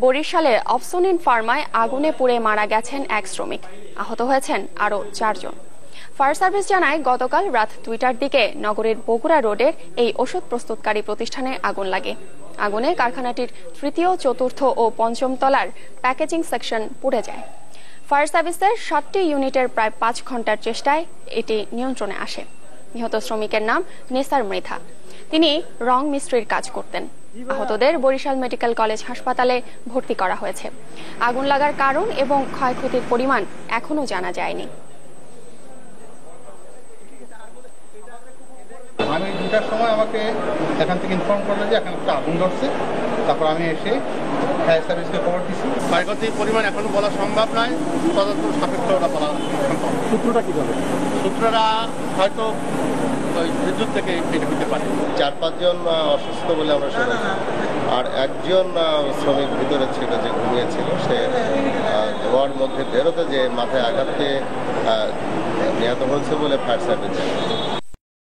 বরিশালের অপসোনিন ফার্মায় আগুনে পুড়ে মারা গেছেন এক শ্রমিক, আহত হয়েছেন আরও 4 জন। ফায়ার সার্ভিস জানায়, গতকাল রাত 2টার দিকে নগরের বগুড়া রোডের এই ওষুধ প্রস্তুতকারী প্রতিষ্ঠানে আগুন লাগে। আগুনে কারখানাটির তৃতীয়, চতুর্থ ও পঞ্চম তলার প্যাকেজিং সেকশন পুড়ে যায়। ফায়ার সার্ভিসের 7টি ইউনিটের প্রায় 5 ঘন্টার চেষ্টায় এটি নিয়ন্ত্রণে আসে। নিহত শ্রমিকের নাম নেসার মৃধা। তিনি রং মিস্ত্রির কাজ করতেন। আহতদের বরিশাল মেডিকেল কলেজ হাসপাতালে ভর্তি করা হয়েছে। আগুন লাগার কারণ এবং ক্ষয়ক্ষতির পরিমাণ এখনো জানা যায়নি। আমি 2টার সময় আমাকে এখান থেকে ইনফর্ম করলো যে এখানে একটা আগুন ধরছে। তারপর আমি এসে ফায়ার সার্ভিসকে খবর দিচ্ছি। ক্ষয়ক্ষতির পরিমাণ এখনো বলা সম্ভব নয়, তদন্ত সাপেক্ষে ওটা বলা সম্ভব। সূত্রটা কি বলে? সূত্ররা হয়তো ওই বিদ্যুৎ থেকে পেটে হতে পারে। 4-5 জন অসুস্থ বলে আমরা শুনেছি, আর একজন শ্রমিক ভিতরে ছিল যে ঘুমিয়েছিল, সে ধোঁয়ার মধ্যে বেরোতে যে মাথায় আঘাত পেয়ে নিহত হয়েছে বলে ফায়ার সার্ভিস